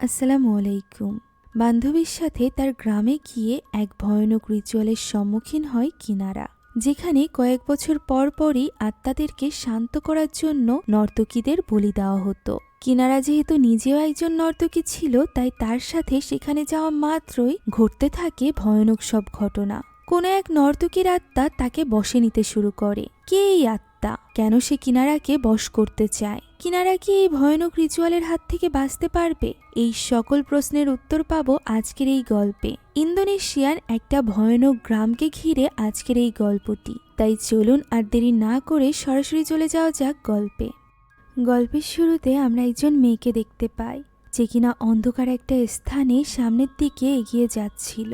আসসালামু আলাইকুম। বান্ধবীর সাথে তার গ্রামে গিয়ে এক ভয়ানক রিচুয়ালের সম্মুখীন হয় কিনারা, যেখানে কয়েক বছর পর পরই আত্মাদেরকে শান্ত করার জন্য নর্তকীদের বলি দেওয়া হতো। কিনারা যেহেতু নিজেও একজন নর্তকী ছিল, তাই তার সাথে সেখানে যাওয়া মাত্রই ঘটতে থাকে ভয়ানক সব ঘটনা। কোনো এক নর্তকীর আত্মা তাকে বশে নিতে শুরু করে। কে এই আত্মা? কেন সে কিনারাকে বশ করতে চায়? কিনারা কি এই ভয়ানক রিচুয়ালের হাত থেকে বাঁচতে পারবে? এই সকল প্রশ্নের উত্তর পাবো আজকের এই গল্পে। ইন্দোনেশিয়ার একটা ভয়ানক গ্রামকে ঘিরে আজকের এই গল্পটি। তাই চলুন আর দেরি না করে সরাসরি চলে যাওয়া যাক গল্পে। গল্পের শুরুতে আমরা একজন মেয়েকে দেখতে পাই, যে কিনা অন্ধকার একটা স্থানে সামনের দিকে এগিয়ে যাচ্ছিল।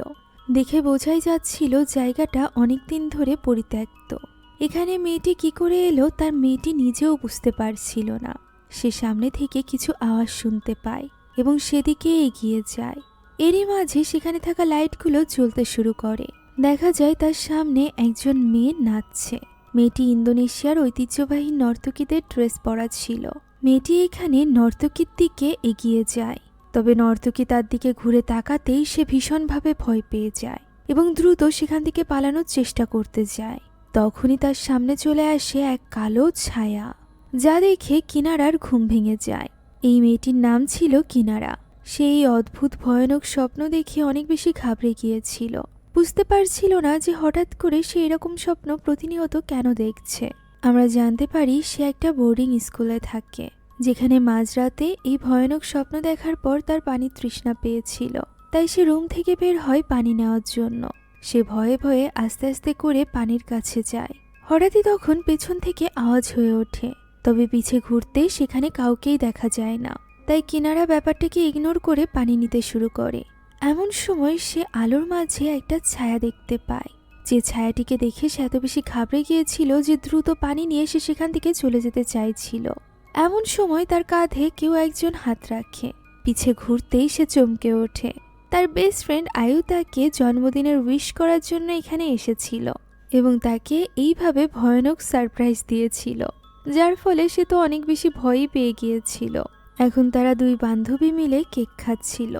দেখে বোঝাই যাচ্ছিল জায়গাটা অনেকদিন ধরে পরিত্যক্ত। এখানে মেয়েটি কি করে এলো তার মেয়েটি নিজেও বুঝতে পারছিল না। সে সামনে থেকে কিছু আওয়াজ শুনতে পায় এবং সেদিকে এগিয়ে যায়। এরই মাঝে সেখানে থাকা লাইটগুলো জ্বলতে শুরু করে। দেখা যায় তার সামনে একজন মেয়ে নাচছে। মেয়েটি ইন্দোনেশিয়ার ঐতিহ্যবাহী নর্তকীদের ড্রেস পরা ছিল। মেয়েটি এখানে নর্তকীর দিকে এগিয়ে যায়, তবে নর্তকী তার দিকে ঘুরে তাকাতেই সে ভীষণভাবে ভয় পেয়ে যায় এবং দ্রুত সেখান থেকে পালানোর চেষ্টা করতে যায়। তখনই তার সামনে চলে আসে এক কালো ছায়া, যা দেখে কিনারার ঘুম ভেঙে যায়। এই মেয়েটির নাম ছিল কিনারা। সে এই অদ্ভুত ভয়ানক স্বপ্ন দেখে অনেক বেশি ঘাবড়ে গিয়েছিল। বুঝতে পারছিল না যে হঠাৎ করে সে এরকম স্বপ্ন প্রতিনিয়ত কেন দেখছে। আমরা জানতে পারি সে একটা বোর্ডিং স্কুলে থাকে, যেখানে মাঝরাতে এই ভয়ানক স্বপ্ন দেখার পর তার পানির তৃষ্ণা পেয়েছিল। তাই সে রুম থেকে বের হয় পানি নেওয়ার জন্য। সে ভয়ে ভয়ে আস্তে আস্তে করে পানির কাছে যায়। হঠাৎই তখন পেছন থেকে আওয়াজ হয়ে ওঠে, তবে পিছে ঘুরতে সেখানে কাউকেই দেখা যায় না। তাই কিনারা ব্যাপারটাকে ইগনোর করে পানি নিতে শুরু করে। এমন সময় সে আলোর মাঝে একটা ছায়া দেখতে পায়, যে ছায়াটিকে দেখে সে এত বেশি ঘাবড়ে গিয়েছিল যে দ্রুত পানি নিয়ে সে সেখান থেকে চলে যেতে চাইছিল। এমন সময় তার কাঁধে কেউ একজন হাত রাখে। পিছে ঘুরতেই সে চমকে ওঠে। তার বেস্ট ফ্রেন্ড আয়ু তাকে জন্মদিনের উইশ করার জন্য এখানে এসেছিল এবং তাকে এইভাবে ভয়ানক সারপ্রাইজ দিয়েছিল, যার ফলে সে তো অনেক বেশি ভয়ই পেয়ে গিয়েছিল। এখন তারা দুই বান্ধবী মিলে কেক খাচ্ছিল,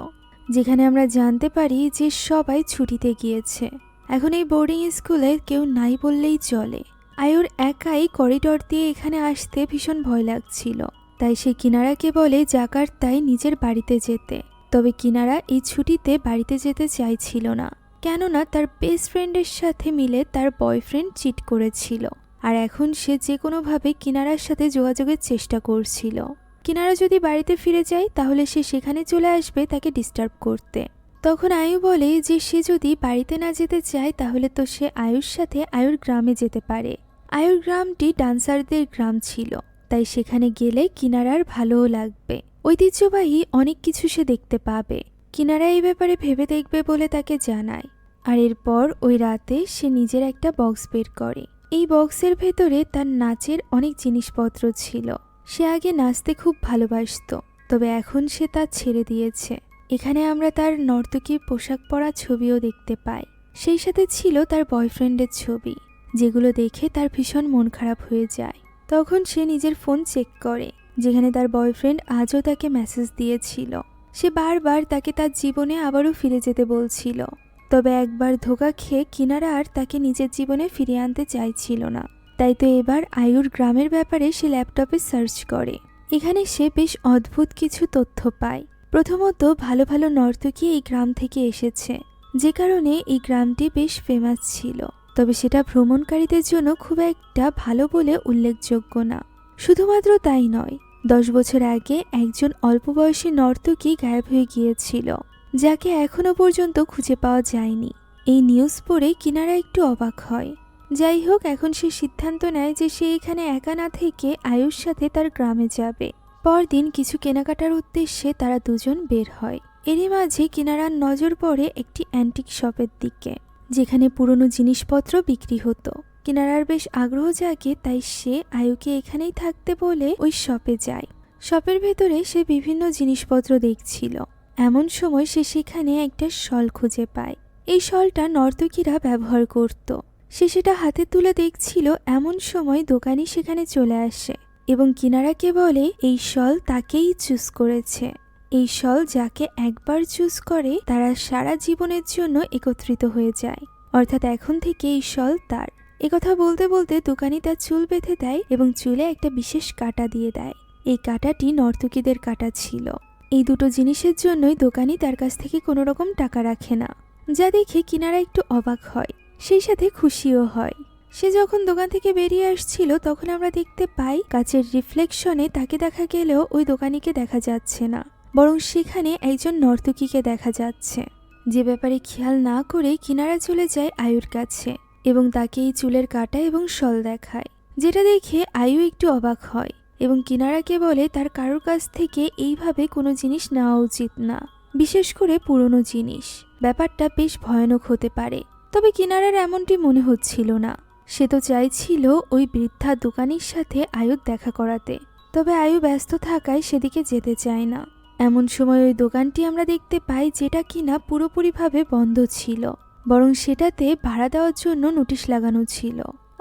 যেখানে আমরা জানতে পারি যে সবাই ছুটিতে গিয়েছে। এখন এই বোর্ডিং স্কুলে কেউ নাই বললেই চলে। আয়ুর একাই করিডোর দিয়ে এখানে আসতে ভীষণ ভয় লাগছিল, তাই সে কিনারাকে বলে জাকার্তায় নিজের বাড়িতে যেতে। তবে কিনারা এই ছুটিতে বাড়িতে যেতে চাইছিল না, কেননা তার বেস্ট ফ্রেন্ডের সাথে মিলে তার বয়ফ্রেন্ড চিট করেছিল, আর এখন সে যে কোনোভাবে কিনারার সাথে যোগাযোগের চেষ্টা করছিল। কিনারা যদি বাড়িতে ফিরে যায় তাহলে সে সেখানে চলে আসবে তাকে ডিস্টার্ব করতে। তখন আয়ু বলে যে সে যদি বাড়িতে না যেতে চায় তাহলে তো সে আয়ুর সাথে আয়ুর গ্রামে যেতে পারে। আয়ুর গ্রামটি ডান্সারদের গ্রাম ছিল, তাই সেখানে গেলে কিনারার ভালোও লাগবে। ঐতিহ্যবাহী অনেক কিছু সে দেখতে পাবে। কিনারা এই ব্যাপারে ভেবে দেখবে বলে তাকে জানায়। আর এরপর ওই রাতে সে নিজের একটা বক্স বের করে। এই বক্সের ভেতরে তার নাচের অনেক জিনিসপত্র ছিল। সে আগে নাচতে খুব ভালোবাসতো, তবে এখন সে তা ছেড়ে দিয়েছে। এখানে আমরা তার নর্তকীর পোশাক পরা ছবিও দেখতে পাই। সেই সাথে ছিল তার বয়ফ্রেন্ডের ছবি, যেগুলো দেখে তার ভীষণ মন খারাপ হয়ে যায়। তখন সে নিজের ফোন চেক করে, যেখানে তার বয়ফ্রেন্ড আজও তাকে মেসেজ দিয়েছিল। সে বারবার তাকে তার জীবনে আবারও ফিরে যেতে বলছিল, তবে একবার ধোঁকা খেয়ে কিনারা আর তাকে নিজের জীবনে ফিরিয়ে আনতে চাইছিল না। তাই তো এবার আয়ুর গ্রামের ব্যাপারে সে ল্যাপটপে সার্চ করে। এখানে সে বেশ অদ্ভুত কিছু তথ্য পায়। প্রথমত, ভালো ভালো নর্তকী এই গ্রাম থেকে এসেছে, যে কারণে এই গ্রামটি বেশ ফেমাস ছিল। তবে সেটা ভ্রমণকারীদের জন্য খুব একটা ভালো বলে উল্লেখযোগ্য না। শুধুমাত্র তাই নয়, 10 বছর আগে একজন অল্প বয়সী নর্তকী গায়েব হয়ে গিয়েছিল, যাকে এখনো পর্যন্ত খুঁজে পাওয়া যায়নি। এই নিউজ পড়ে কিনারা একটু অবাক হয়। যাই হোক, এখন সে সিদ্ধান্ত নেয় যে সে এখানে একা না থেকে আয়ুর সাথে তার গ্রামে যাবে। পরদিন কিছু কেনাকাটার উদ্দেশ্যে তারা দুজন বের হয়। এরই মাঝে কিনারার নজর পড়ে একটি অ্যান্টিক শপের দিকে, যেখানে পুরনো জিনিসপত্র বিক্রি হতো। কিনারার বেশ আগ্রহ জাগে, তাই সে আয়ুকে এখানেই থাকতে বলে ওই শপে যায়। শপের ভেতরে সে বিভিন্ন জিনিসপত্র দেখছিল। এমন সময় সে সেখানে একটা শল খুঁজে পায়। এই শলটা নর্তকীরা ব্যবহার করত। সে সেটা হাতে তুলে দেখছিল, এমন সময় দোকানি সেখানে চলে আসে এবং কিনারাকে বলে এই শল তাকেই চুজ করেছে। এই শল যাকে একবার চুজ করে তারা সারা জীবনের জন্য একত্রিত হয়ে যায়, অর্থাৎ এখন থেকে এই শল তার। একথা বলতে বলতে দোকানি তার চুল বেঁধে দেয় এবং চুলে একটা বিশেষ কাঁটা দিয়ে দেয়। এই কাঁটাটি নর্তকীদের কাঁটা ছিল। এই দুটো জিনিসের জন্যই দোকানি তার কাছ থেকে কোনো রকম টাকা রাখে না, যা দেখে কিনারা একটু অবাক হয়, সেই সাথে খুশিও হয়। সে যখন দোকান থেকে বেরিয়ে আসছিল তখন আমরা দেখতে পাই কাচের রিফ্লেকশনে তাকে দেখা গেলেও ওই দোকানিকে দেখা যাচ্ছে না, বরং সেখানে একজন নর্তকীকে দেখা যাচ্ছে। যে ব্যাপারে খেয়াল না করে কিনারা চলে যায় আয়ুর কাছে এবং তাকে এই চুলের কাঁটা এবং শল দেখায়, যেটা দেখে আয়ু একটু অবাক হয় এবং কিনারাকে বলে তার কারোর কাছ থেকে এইভাবে কোনো জিনিস নেওয়া উচিত না, বিশেষ করে পুরনো জিনিস। ব্যাপারটা বেশ ভয়ানক হতে পারে। তবে কিনারার এমনটি মনে হচ্ছিল না। সে তো চাইছিল ওই বৃদ্ধা দোকানির সাথে আয়ুর দেখা করাতে, তবে আয়ু ব্যস্ত থাকায় সেদিকে যেতে চায় না। এমন সময় ওই দোকানটি আমরা দেখতে পাই যেটা কিনা পুরোপুরিভাবে বন্ধ ছিল, বরং সেটাতে ভাড়া দেওয়ার জন্য নোটিশ লাগানো ছিল।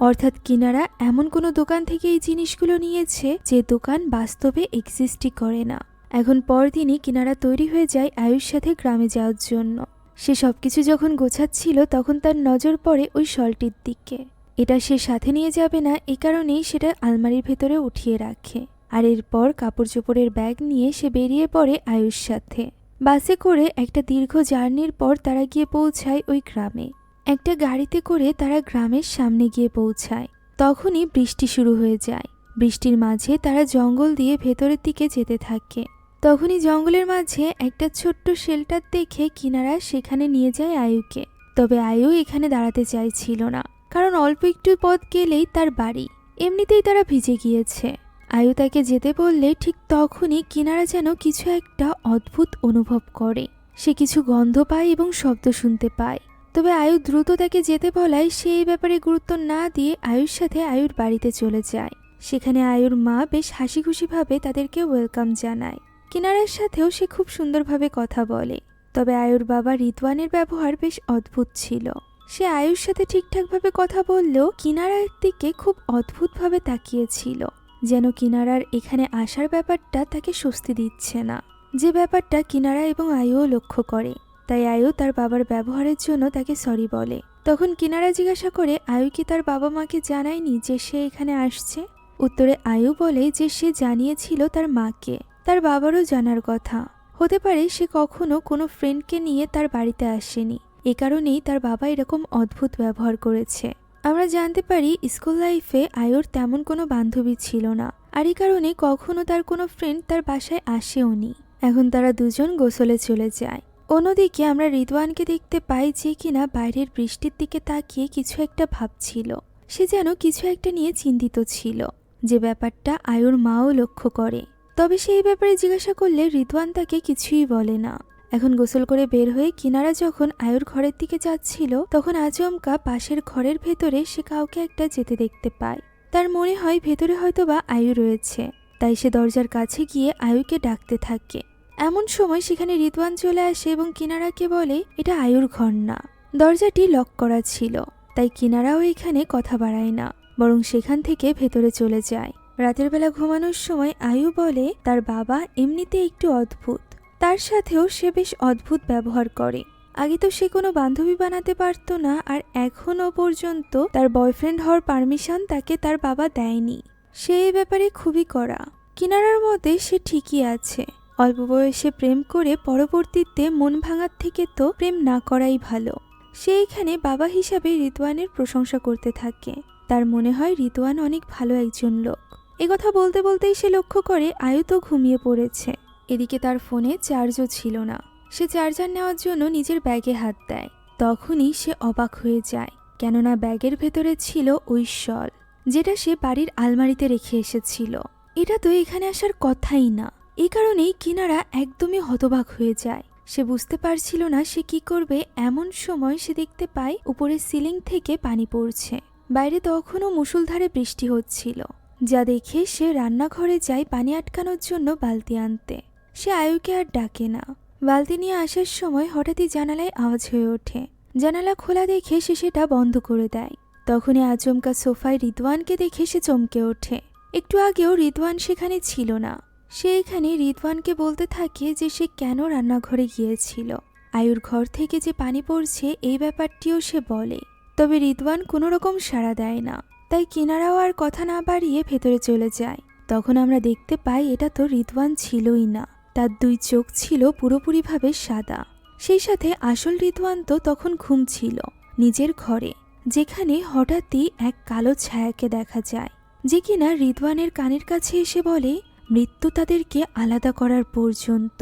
অর্থাৎ কিনারা এমন কোনো দোকান থেকে এই জিনিসগুলো নিয়েছে যে দোকান বাস্তবে এক্সিস্টই করে না। এখন পরদিনই কিনারা তৈরি হয়ে যায় আয়ুর সাথে গ্রামে যাওয়ার জন্য। সে সবকিছু যখন গোছাচ্ছিল তখন তার নজর পড়ে ওই শলটির দিকে। এটা সে সাথে নিয়ে যাবে না, এ কারণেই সেটা আলমারির ভেতরে উঠিয়ে রাখে। আর এরপর কাপড় চোপড়ের ব্যাগ নিয়ে সে বেরিয়ে পড়ে আয়ুর সাথে। বাসে করে একটা দীর্ঘ জার্নির পর তারা গিয়ে পৌঁছায় ওই গ্রামে। একটা গাড়িতে করে তারা গ্রামের সামনে গিয়ে পৌঁছায়। তখনই বৃষ্টি শুরু হয়ে যায়। বৃষ্টির মাঝে তারা জঙ্গল দিয়ে ভেতরের দিকে যেতে থাকে। তখনই জঙ্গলের মাঝে একটা ছোট্ট শেল্টার দেখে কিনারা সেখানে নিয়ে যায় আয়ুকে। তবে আয়ু এখানে দাঁড়াতে চাইছিল না, কারণ অল্প একটু পথ গেলেই তার বাড়ি। এমনিতেই তারা ভিজে গিয়েছে। আয়ু তাকে যেতে বললে ঠিক তখনই কিনারা যেন কিছু একটা অদ্ভুত অনুভব করে। সে কিছু গন্ধ পায় এবং শব্দ শুনতে পায়। তবে আয়ু দ্রুত তাকে যেতে বলায় সে এই ব্যাপারে গুরুত্ব না দিয়ে আয়ুর সাথে আয়ুর বাড়িতে চলে যায়। সেখানে আয়ুর মা বেশ হাসি খুশিভাবে তাদেরকে ওয়েলকাম জানায়। কিনারার সাথেও সে খুব সুন্দরভাবে কথা বলে। তবে আয়ুর বাবা রিদওয়ানের ব্যবহার বেশ অদ্ভুত ছিল। সে আয়ুর সাথে ঠিকঠাকভাবে কথা বললেও কিনারার দিকে খুব অদ্ভুতভাবে তাকিয়েছিল, যেন কিনারার এখানে আসার ব্যাপারটা তাকে স্বস্তি দিচ্ছে না, যে ব্যাপারটা কিনারা এবং আয়ুও লক্ষ্য করে। তাই আয়ু তার বাবার ব্যবহারের জন্য তাকে সরি বলে। তখন কিনারা জিজ্ঞাসা করে আয়ু কি তার বাবা মাকে জানায়নি যে সে এখানে আসছে। উত্তরে আয়ু বলে যে সে জানিয়েছিল তার মাকে, তার বাবারও জানার কথা। হতে পারে সে কখনো কোনো ফ্রেন্ডকে নিয়ে তার বাড়িতে আসেনি, এ কারণেই তার বাবা এরকম অদ্ভুত ব্যবহার করেছে। আমরা জানতে পারি স্কুল লাইফে আয়ুর তেমন কোনো বান্ধবী ছিল না, আর এই কারণে কখনো তার কোনো ফ্রেন্ড তার বাসায় আসেওনি। এখন তারা দুজন গোসলে চলে যায়। অন্যদিকে আমরা রিদওয়ানকে দেখতে পাই যে কিনা বাইরের বৃষ্টির দিকে তাকিয়ে কিছু একটা ভাবছিল। সে যেন কিছু একটা নিয়ে চিন্তিত ছিল, যে ব্যাপারটা আয়ুর মাও লক্ষ্য করে। তবে সেই ব্যাপারে জিজ্ঞাসা করলে রিদওয়ান তাকে কিছুই বলে না। এখন গোসল করে বের হয়ে কিনারা যখন আয়ুর ঘরের দিকে যাচ্ছিল তখন আচমকা পাশের ঘরের ভেতরে সে কাউকে একটা যেতে দেখতে পায়। তার মনে হয় ভেতরে হয়তোবা আয়ু রয়েছে, তাই সে দরজার কাছে গিয়ে আয়ুকে ডাকতে থাকে। এমন সময় সেখানে রিদওয়ান চলে আসে এবং কিনারাকে বলে এটা আয়ুর ঘর না, দরজাটি লক করা ছিল। তাই কিনারাও এখানে কথা বাড়ায় না, বরং সেখান থেকে ভেতরে চলে যায়। রাতের বেলা ঘুমানোর সময় আয়ু বলে তার বাবা এমনিতে একটু অদ্ভুত, তার সাথেও সে বেশ অদ্ভুত ব্যবহার করে। আগে তো সে কোনো বান্ধবী বানাতে পারতো না, আর এখনও পর্যন্ত তার বয়ফ্রেন্ড হওয়ার পারমিশন তাকে তার বাবা দেয়নি। সে এই ব্যাপারে খুবই কড়া। কিনারার মতে সে ঠিকই আছে, অল্প বয়সে প্রেম করে পরবর্তীতে মন ভাঙার থেকে তো প্রেম না করাই ভালো। সে এখানে বাবা হিসাবে রিদওয়ানের প্রশংসা করতে থাকে। তার মনে হয় রিদওয়ান অনেক ভালো একজন লোক। একথা বলতে বলতেই সে লক্ষ্য করে আয়ু তো ঘুমিয়ে পড়েছে। এদিকে তার ফোনে চার্জও ছিল না। সে চার্জার নেওয়ার জন্য নিজের ব্যাগে হাত দেয়। তখনই সে অবাক হয়ে যায়, কেননা ব্যাগের ভেতরে ছিল ওই শল, যেটা সে বাড়ির আলমারিতে রেখে এসেছিল। এটা তো এখানে আসার কথাই না। এই কারণেই কিনারা একদমই হতবাক হয়ে যায়। সে বুঝতে পারছিল না সে কি করবে। এমন সময় সে দেখতে পায় উপরে সিলিং থেকে পানি পড়ছে। বাইরে তখনও মুষলধারে বৃষ্টি হচ্ছিল, যা দেখে সে রান্নাঘরে যায় পানি আটকানোর জন্য বালতি আনতে। সে আয়ুকে আর ডাকে না। বালতি নিয়ে আসার সময় হঠাৎই জানালায় আওয়াজ হয়ে ওঠে। জানালা খোলা দেখে সে সেটা বন্ধ করে দেয়। তখনই আচমকা সোফায় রিদওয়ানকে দেখে সে চমকে ওঠে। একটু আগেও রিদওয়ান সেখানে ছিল না। সে এখানে রিদওয়ানকে বলতে থাকে যে সে কেন রান্নাঘরে গিয়েছিল। আয়ুর ঘর থেকে যে পানি পড়ছে এই ব্যাপারটিও সে বলে, তবে রিদওয়ান কোনো রকম সাড়া দেয় না। তাই কিনারাও আর কথা না বাড়িয়ে ভেতরে চলে যায়। তখন আমরা দেখতে পাই এটা তো রিদওয়ান ছিলই না, তার 2 চোখ ছিল পুরোপুরিভাবে সাদা। সেই সাথে আসল রিদওয়ান তো তখন ঘুমছিল নিজের ঘরে, যেখানে হঠাৎই এক কালো ছায়াকে দেখা যায়, যে কিনা রিদওয়ানের কানের কাছে এসে বলে মৃত্যু তাদেরকে আলাদা করার পর্যন্ত।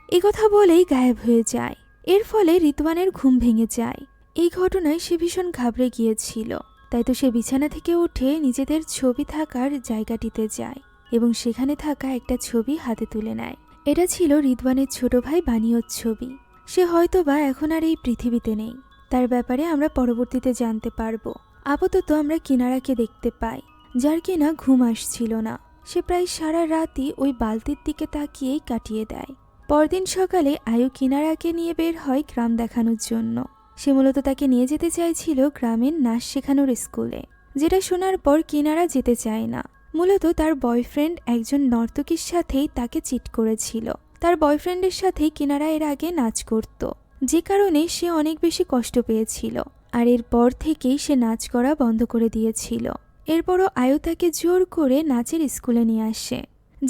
এই কথা বলেই গায়েব হয়ে যায়। এর ফলে রিদওয়ানের ঘুম ভেঙে যায়। এই ঘটনায় সে ভীষণ ঘাবড়ে গিয়েছিল। তাই তো সে বিছানা থেকে উঠে নিজেদের ছবি থাকার জায়গাটিতে যায় এবং সেখানে থাকা একটা ছবি হাতে তুলে নেয়। এটা ছিল রিদওয়ানের ছোট ভাই বানিয়র ছবি। সে হয়তোবা এখন আর এই পৃথিবীতে নেই। তার ব্যাপারে আমরা পরবর্তীতে জানতে পারবো। আপাতত আমরা কিনারাকে দেখতে পাই, যার কিনা ঘুম আসছিল না। সে প্রায় সারা রাতই ওই বালতির দিকে তাকিয়েই কাটিয়ে দেয়। পরদিন সকালে আয়ু কিনারাকে নিয়ে বের হয় গ্রাম দেখানোর জন্য। সে মূলত তাকে নিয়ে যেতে চাইছিল গ্রামের নাচ শেখানোর স্কুলে, যেটা শোনার পর কিনারা যেতে চায় না। মূলত তার বয়ফ্রেন্ড একজন নর্তকীর সাথেই তাকে চিট করেছিল। তার বয়ফ্রেন্ডের সাথেই কিনারা এর আগে নাচ করত, যে কারণে সে অনেক বেশি কষ্ট পেয়েছিল। আর এরপর থেকেই সে নাচ করা বন্ধ করে দিয়েছিল। এরপরও আয়ু তাকে জোর করে নাচের স্কুলে নিয়ে আসে,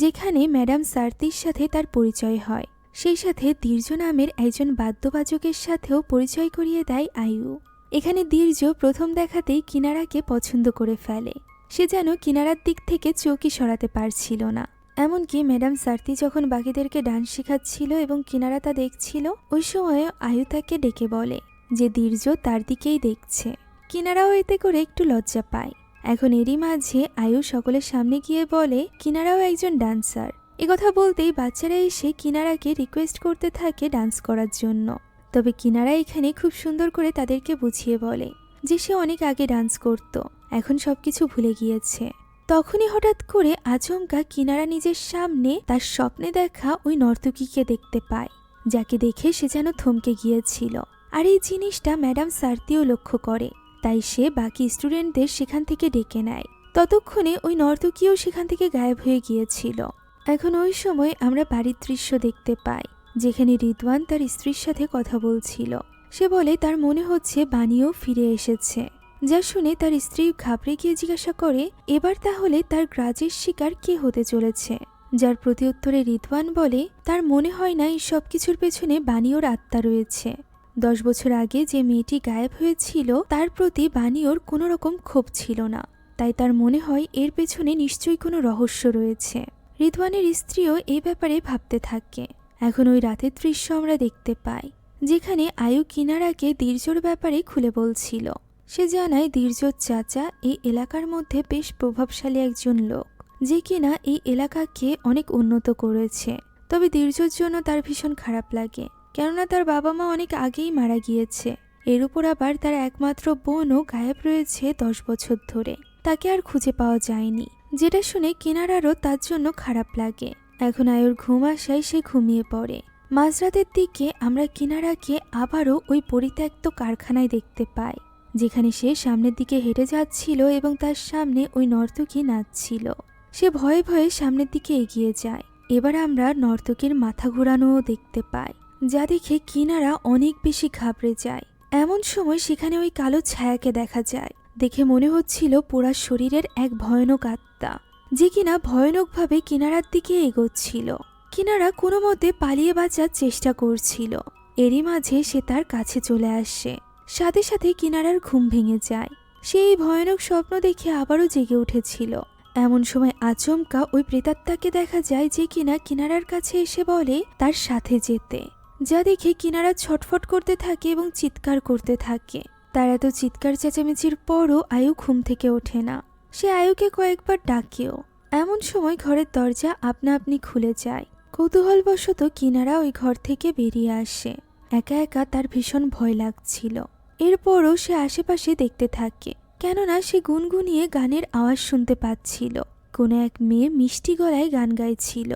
যেখানে ম্যাডাম সার্তির সাথে তার পরিচয় হয়। সেই সাথে দীর্ঘ নামের একজন বাদ্যবাজকের সাথেও পরিচয় করিয়ে দেয় আয়ু। এখানে দীর্ঘ প্রথম দেখাতেই কিনারাকে পছন্দ করে ফেলে। সে যেন কিনারার দিক থেকে চোখই সরাতে পারছিল না। এমনকি ম্যাডাম সার্তি যখন বাকিদেরকে ডান্স শেখাচ্ছিল এবং কিনারা তা দেখছিল, ওই সময়ে আয়ু তাকে ডেকে বলে যে দীর্ঘ তার দিকেই দেখছে। কিনারাও এতে করে একটু লজ্জা পায়। এখন এরই মাঝে আয়ু সকলের সামনে গিয়ে বলে কিনারাও একজন ডান্সার। কথা বলতেই বাচ্চারা এসে কিনারাকে রিকোয়েস্ট করতে থাকে ডান্স করার জন্য। তবে কিনারা এখানে খুব সুন্দর করে তাদেরকে বুঝিয়ে বলে যে সে অনেক আগে ডান্স করত, এখন সবকিছু ভুলে গিয়েছে। তখনই হঠাৎ করে আচমকা কিনারা নিজের সামনে তার স্বপ্নে দেখা ওই নর্তকীকে দেখতে পায়, যাকে দেখে সে যেন থমকে গিয়েছিল। আর এই জিনিসটা ম্যাডাম সার্তিও লক্ষ্য করে। তাই সে বাকি স্টুডেন্টদের সেখান থেকে ডেকে নেয়। ততক্ষণে ওই নর্তকীও সেখান থেকে গায়েব হয়ে গিয়েছিল। এখন ওই সময় আমরা বাড়ির দৃশ্য দেখতে পাই, যেখানে রিদওয়ান তার স্ত্রীর সাথে কথা বলছিল। সে বলে তার মনে হচ্ছে বানিও ফিরে এসেছে, যা শুনে তার স্ত্রী ঘাবড়ে গিয়ে জিজ্ঞাসা করে এবার তাহলে তার গ্রাজের শিকার কে হতে চলেছে। যার প্রতি উত্তরে রিদওয়ান বলে তার মনে হয় না এই সব কিছুর পেছনে বানিওর আত্মা রয়েছে। 10 বছর আগে যে মেয়েটি গায়েব হয়েছিল তার প্রতি বানিওর কোনো রকম ক্ষোভ ছিল না, তাই তার মনে হয় এর পেছনে নিশ্চয়ই কোনো রহস্য রয়েছে। রিদওয়ানের স্ত্রীও এই ব্যাপারে ভাবতে থাকে। এখন ওই রাতের দৃশ্য আমরা দেখতে পাই, যেখানে আয়ু কিনারাকে দীর্ঘর ব্যাপারে খুলে বলছিল। সে জানায় দীর্ঘর চাচা এই এলাকার মধ্যে বেশ প্রভাবশালী একজন লোক, যে কিনা এই এলাকাকে অনেক উন্নত করেছে। তবে দীর্ঘর জন্য তার ভীষণ খারাপ লাগে, কেননা তার বাবা মা অনেক আগেই মারা গিয়েছে। এর উপর আবার তার একমাত্র বোনও গায়েব রয়েছে 10 বছর ধরে, তাকে আর খুঁজে পাওয়া যায়নি। যেটা শুনে কিনারারও তার জন্য খারাপ লাগে। এখন আয়ুর ঘুম আসায় সে ঘুমিয়ে পড়ে। মাঝরাতের দিকে আমরা কিনারাকে আবারও ওই পরিত্যক্ত কারখানায় দেখতে পাই, যেখানে সে সামনের দিকে হেঁটে যাচ্ছিল এবং তার সামনে ওই নর্তকী নাচছিল। সে ভয়ে ভয়ে সামনের দিকে এগিয়ে যায়। এবার আমরা নর্তকীর মাথা ঘোরানোও দেখতে পাই, যা দেখে কিনারা অনেক বেশি ঘাবড়ে যায়। এমন সময় সেখানে ওই কালো ছায়াকে দেখা যায়। দেখে মনে হচ্ছিল পোড়া শরীরের এক ভয়ানক আত্মা, যে কিনা ভয়ানকভাবে কিনারার দিকে এগোচ্ছিল। কিনারা কোনো মতে পালিয়ে বাঁচার চেষ্টা করছিল। এরই মাঝে সে তার কাছে চলে আসে। সাথে সাথে কিনারার ঘুম ভেঙে যায়। সে এই ভয়ানক স্বপ্ন দেখে আবারও জেগে উঠেছিল। এমন সময় আচমকা ওই প্রেতাত্মাকে দেখা যায়, যে কিনা কিনারার কাছে এসে বলে তার সাথে যেতে, যা দেখে কিনারা ছটফট করতে থাকে এবং চিৎকার করতে থাকে। তার এত চিৎকার চেঁচামেচির পরও আয়ু ঘুম থেকে ওঠে না। সে আয়ুকে কয়েকবার ডাকেও। এমন সময় ঘরের দরজা আপনা আপনি খুলে যায়। কৌতূহলবশত কিনারা ওই ঘর থেকে বেরিয়ে আসে। একা একা তার ভীষণ ভয় লাগছিল। এরপরও সে আশেপাশে দেখতে থাকে, কেননা সে গুনগুনিয়ে গানের আওয়াজ শুনতে পাচ্ছিল। কোনো এক মেয়ে মিষ্টি গলায় গান গাইছিল,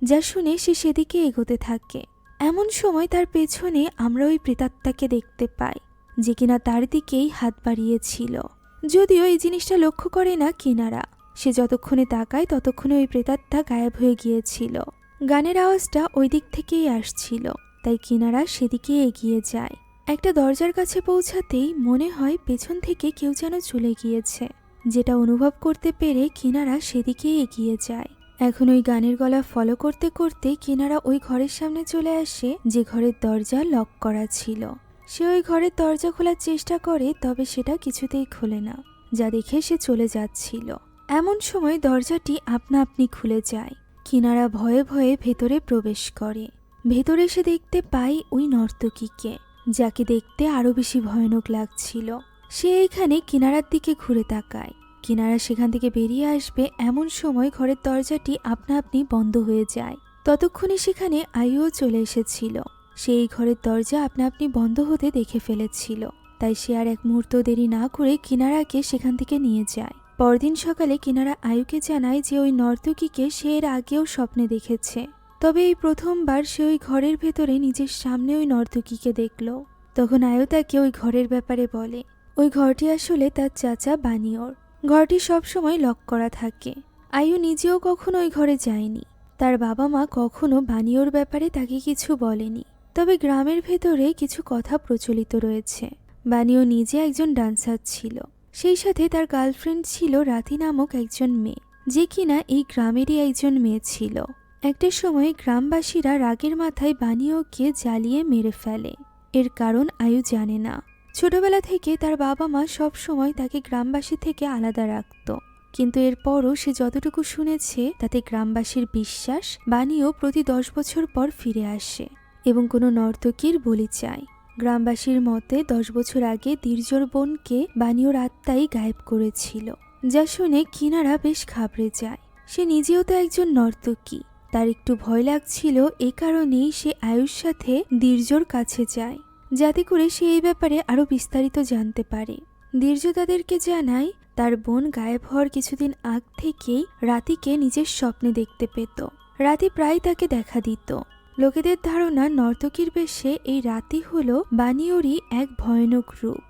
যা শুনে সে সেদিকে এগোতে থাকে। এমন সময় তার পেছনে আমরা ওই প্রেতাত্মাকে দেখতে পাই, যে কিনা তার দিকেই হাত বাড়িয়েছিল। যদিও এই জিনিসটা লক্ষ্য করে না কিনারা, সে যতক্ষণে তাকায় ততক্ষণে ওই প্রেতাত্মা গায়েব হয়ে গিয়েছিল। গানের আওয়াজটা ওই দিক থেকেই আসছিল, তাই কিনারা সেদিকে এগিয়ে যায়। একটা দরজার কাছে পৌঁছাতেই মনে হয় পেছন থেকে কেউ যেন চলে গিয়েছে, যেটা অনুভব করতে পেরে কিনারা সেদিকে এগিয়ে যায়। এখন ওই গানের গলা ফলো করতে করতে কিনারা ওই ঘরের সামনে চলে আসে, যে ঘরের দরজা লক করা ছিল। সে ওই ঘরের দরজা খোলার চেষ্টা করে, তবে সেটা কিছুতেই খোলে না, যা দেখে সে চলে যাচ্ছিল। এমন সময় দরজাটি আপনা আপনি খুলে যায়। কিনারা ভয়ে ভয়ে ভেতরে প্রবেশ করে। ভেতরে সে দেখতে পায় ওই নর্তকীকে, যাকে দেখতে আরো বেশি ভয়ানক লাগছিল। সে এখানে কিনারার দিকে ঘুরে তাকায়। কিনারা সেখান থেকে বেরিয়ে আসবে এমন সময় ঘরের দরজাটি আপনা আপনি বন্ধ হয়ে যায়। ততক্ষণে সেখানে আয়ুও চলে এসেছিল। সে এই ঘরের দরজা আপনা আপনি বন্ধ হতে দেখে ফেলেছিল, তাই সে আর এক মুহূর্ত দেরি না করে কিনারাকে সেখান থেকে নিয়ে যায়। পরদিন সকালে কিনারা আয়ুকে জানায় যে ওই নর্তকীকে সে এর আগেও স্বপ্নে দেখেছে, তবে এই প্রথমবার সে ওই ঘরের ভেতরে নিজের সামনে ওই নর্তকীকে দেখল। তখন আয়ু তাকে ওই ঘরের ব্যাপারে বলে। ওই ঘরটি আসলে তার চাচা বানিওর। ঘরটি সবসময় লক করা থাকে। আয়ু নিজেও কখনো ওই ঘরে যায়নি। তার বাবা মা কখনো বানিওর ব্যাপারে তাকে কিছু বলেনি, তবে গ্রামের ভেতরে কিছু কথা প্রচলিত রয়েছে। বানিও নিজে একজন ডান্সার ছিল, সেই সাথে তার গার্লফ্রেন্ড ছিল রাতি নামক একজন মেয়ে, যে কিনা এই গ্রামেরই একজন মেয়ে ছিল। একটা সময় গ্রামবাসীরা রাগের মাথায় বানিওকে জ্বালিয়ে মেরে ফেলে। এর কারণ আয়ু জানে না। ছোটবেলা থেকে তার বাবা মা সব সময় তাকে গ্রামবাসী থেকে আলাদা রাখত, কিন্তু এরপরও সে যতটুকু শুনেছে তাতে গ্রামবাসীর বিশ্বাস বানিও প্রতি 10 বছর পর ফিরে আসে এবং কোনো নর্তকীর বলি চায়। গ্রামবাসীর মতে 10 বছর আগে দীর্জর বোনকে বানিওর আত্মাই গায়েব করেছিল, যা শুনে কিনারা বেশ ঘাবড়ে যায়। সে নিজেও তো একজন নর্তকী, তার একটু ভয় লাগছিল। এ কারণেই সে আয়ুর সাথে দীর্জর কাছে যায়, যাতে করে সে এই ব্যাপারে আরো বিস্তারিত জানতে পারে। দীর্জ তাদেরকে জানায় তার বোন গায়েব হওয়ার কিছুদিন আগ থেকেই রাতিকে নিজের স্বপ্নে দেখতে পেত। রাতি প্রায় তাকে দেখা দিত। লোকেদের ধারণা নর্তকীর বেশে এই রাতি হলো বানিওরই এক ভয়ানক রূপ।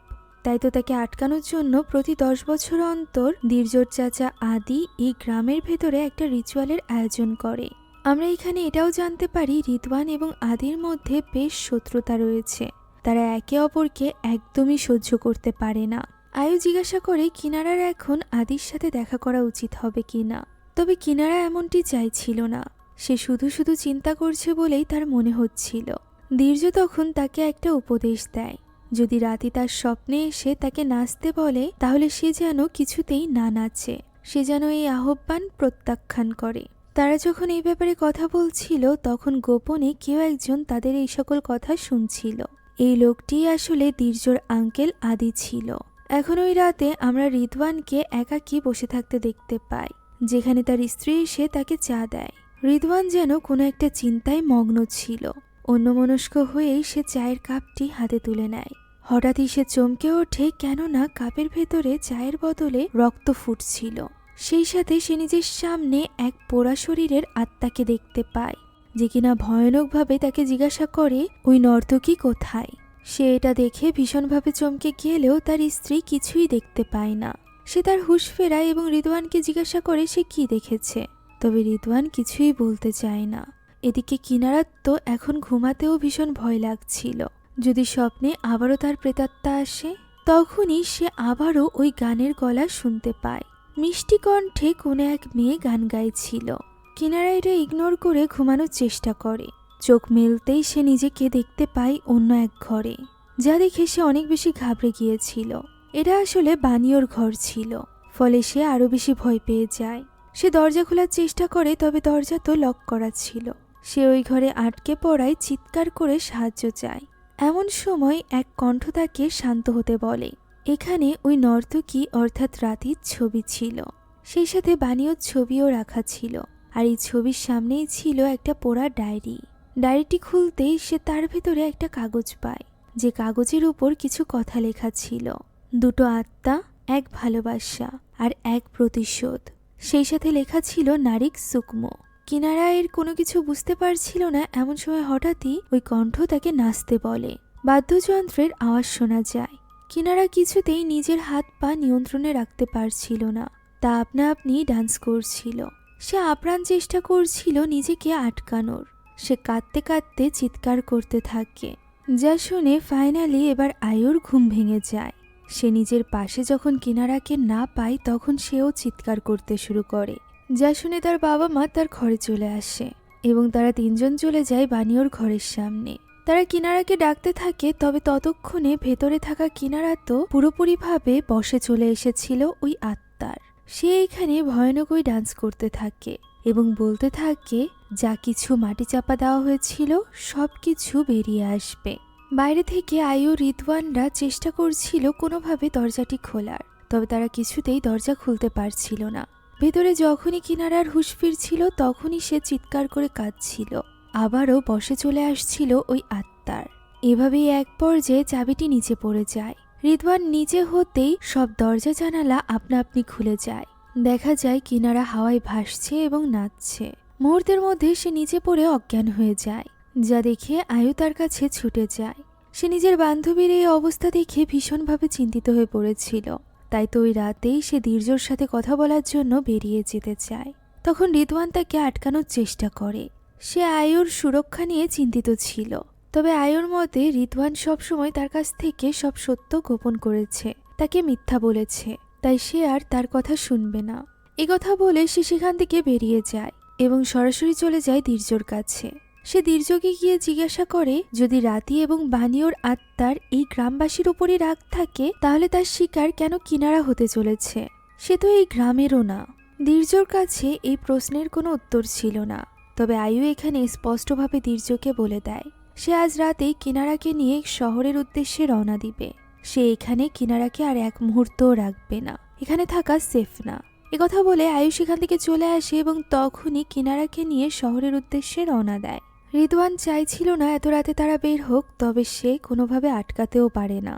তাই তো তাকে আটকানোর জন্য প্রতি 10 বছর অন্তর দীর্জর চাচা আদি এই গ্রামের ভেতরে একটা রিচুয়ালের আয়োজন করে। আমরা এখানে এটাও জানতে পারি রিদওয়ান এবং আদির মধ্যে বেশ শত্রুতা রয়েছে। তারা একে অপরকে একদমই সহ্য করতে পারে না। আয়ু জিজ্ঞাসা করে কিনারার এখন আদির সাথে দেখা করা উচিত হবে কিনা, তবে কিনারা এমনটি চাইছিল না। সে শুধু শুধু চিন্তা করছে বলেই তার মনে হচ্ছিল। দীর্জ তখন তাকে একটা উপদেশ দেয়, যদি রাতি তার স্বপ্নে এসে তাকে নাচতে বলে তাহলে সে যেন কিছুতেই না নাচে, সে যেন এই আহ্বান প্রত্যাখ্যান করে। তারা যখন এই ব্যাপারে কথা বলছিল তখন গোপনে কেউ একজন তাদের এই সকল কথা শুনছিল। এই লোকটি আসলে দীর্জর আঙ্কেল আদি ছিল। এখন ওই রাতে আমরা রিদওয়ানকে একাকী বসে থাকতে দেখতে পাই, যেখানে তার স্ত্রী এসে তাকে চা দেয়। রিদওয়ান যেন কোনো একটা চিন্তায় মগ্ন ছিল। অন্যমনস্ক হয়েই সে চায়ের কাপটি হাতে তুলে নেয়। হঠাৎই সে চমকে ওঠে, কেননা কাপের ভেতরে চায়ের বদলে রক্ত ফুটছিল। সেই সাথে সে নিজের সামনে এক পোড়া শরীরের আত্মাকে দেখতে পায়, যে কিনা ভয়ানকভাবে তাকে জিজ্ঞাসা করে ওই নর্তকী কোথায়। সে এটা দেখে ভীষণভাবে চমকে গেলেও তার স্ত্রী কিছুই দেখতে পায় না। সে তার হুঁশ ফেরায় এবং রিদওয়ানকে জিজ্ঞাসা করে সে কি দেখেছে, তবে রিদওয়ান কিছুই বলতে চায় না। এদিকে কিনারার তো এখন ঘুমাতেও ভীষণ ভয় লাগছিল। যদি স্বপ্নে আবারও তার প্রেতাত্মা আসে, তখনই সে আবারও ওই গানের গলা শুনতে পায়। মিষ্টি কণ্ঠে কোনো এক মেয়ে গান গাইছিল। কিনারা এটা ইগনোর করে ঘুমানোর চেষ্টা করে। চোখ মেলতেই সে নিজেকে দেখতে পায় অন্য এক ঘরে, যা দেখে সে অনেক বেশি ঘাবড়ে গিয়েছিল। এটা আসলে বানিওর ঘর ছিল, ফলে সে আরো বেশি ভয় পেয়ে যায়। সে দরজা খোলার চেষ্টা করে, তবে দরজা তো লক করা ছিল। সে ওই ঘরে আটকে পড়ায় চিৎকার করে সাহায্য চায়। এমন সময় এক কণ্ঠ তাকে শান্ত হতে বলে। এখানে ওই নর্তকী অর্থাৎ রাতির ছবি ছিল, সেই সাথে বানিওর ছবিও রাখা ছিল। আর এই ছবির সামনেই ছিল একটা পোড়া ডায়েরি। ডায়েরিটি খুলতেই সে তার ভেতরে একটা কাগজ পায়, যে কাগজের উপর কিছু কথা লেখা ছিল। 2 আত্মা, এক ভালোবাসা আর এক প্রতিশোধ। সেই সাথে লেখা ছিল নারিক সুকমো। কিনারা এর কোনো কিছু বুঝতে পারছিল না। এমন সময় হঠাৎই ওই কণ্ঠ তাকে নাচতে বলে। বাদ্যযন্ত্রের আওয়াজ শোনা যায়। কিনারা কিছুতেই নিজের হাত পা নিয়ন্ত্রণে রাখতে পারছিল না। তা আপনা আপনি ডান্স করছিল। সে আপ্রাণ চেষ্টা করছিল নিজেকে আটকানোর। সে কাঁদতে কাঁদতে চিৎকার করতে থাকে, যা শুনে ফাইনালি এবার আয়ুর ঘুম ভেঙে যায়। সে নিজের পাশে যখন কিনারাকে না পায় তখন সেও চিৎকার করতে শুরু করে, যা শুনে তার বাবা মা তার ঘরে চলে আসে এবং তারা তিনজন চলে যায় বানিওর ঘরের সামনে। তারা কিনারাকে ডাকতে থাকে, তবে ততক্ষণে ভেতরে থাকা কিনারা তো পুরোপুরিভাবে বশে চলে এসেছিল ওই আত্মার। সে এখানে ভয়ানক ওই ডান্স করতে থাকে এবং বলতে থাকে যা কিছু মাটি চাপা দেওয়া হয়েছিল সব কিছু বেরিয়ে আসবে। বাইরে থেকে আয়ু রিদওয়ানরা চেষ্টা করছিল কোনোভাবে দরজাটি খোলার, তবে তারা কিছুতেই দরজা খুলতে পারছিল না। ভেতরে যখনই কিনারার হুঁশ ফিরছিল তখনই সে চিৎকার করে কাঁদছিল, আবারও বসে চলে আসছিল ওই আত্মার। এভাবেই এক পর্যায়ে চাবিটি নিচে পড়ে যায়। রিদওয়ান নিচে হতেই সব দরজা জানালা আপনা আপনি খুলে যায়। দেখা যায় কিনারা হাওয়ায় ভাসছে এবং নাচছে। মুহূর্তের মধ্যে সে নিচে পড়ে অজ্ঞান হয়ে যায়, যা দেখে আয়ু তার কাছে ছুটে যায়। সে নিজের বান্ধবীর এই অবস্থা দেখে ভীষণভাবে চিন্তিত হয়ে পড়েছিল। তাই তো ওই রাতেই সে দীর্ঘর সাথে কথা বলার জন্য বেরিয়ে যেতে চায়। তখন রিদওয়ান তাকে আটকানোর চেষ্টা করে। সে আয়ুর সুরক্ষা নিয়ে চিন্তিত ছিল, তবে আয়ুর মতে রিদওয়ান সবসময় তার কাছ থেকে সব সত্য গোপন করেছে, তাকে মিথ্যা বলেছে, তাই সে আর তার কথা শুনবে না। কথা বলে সে সেখান থেকে বেরিয়ে যায় এবং সরাসরি চলে যায় দীর্ঘর কাছে। সে দীর্ঘকে গিয়ে জিজ্ঞাসা করে যদি রাতি এবং বানিওর আত্মার এই গ্রামবাসীর উপরই রাগ থাকে তাহলে তার শিকার কেন কিনারা হতে চলেছে। সে তো এই গ্রামেরও না। দীর্ঘর কাছে এই প্রশ্নের কোনো উত্তর ছিল না, তবে আয়ু এখানে স্পষ্টভাবে দীর্ঘকে বলে দেয় সে আজ রাতেই কিনারাকে নিয়ে শহরের উদ্দেশ্যে রওনা দিবে। সে এখানে কিনারাকে আর এক মুহূর্তও রাখবে না, এখানে থাকা সেফ না। কথা বলে আয়ু সেখান থেকে চলে আসে এবং তখনই কিনারাকে নিয়ে শহরের উদ্দেশ্যে রওনা দেয়। রিদওয়ান চাইছিল না এত রাতে তারা বের হোক, তবে সে কোনোভাবে আটকাতেও পারে না।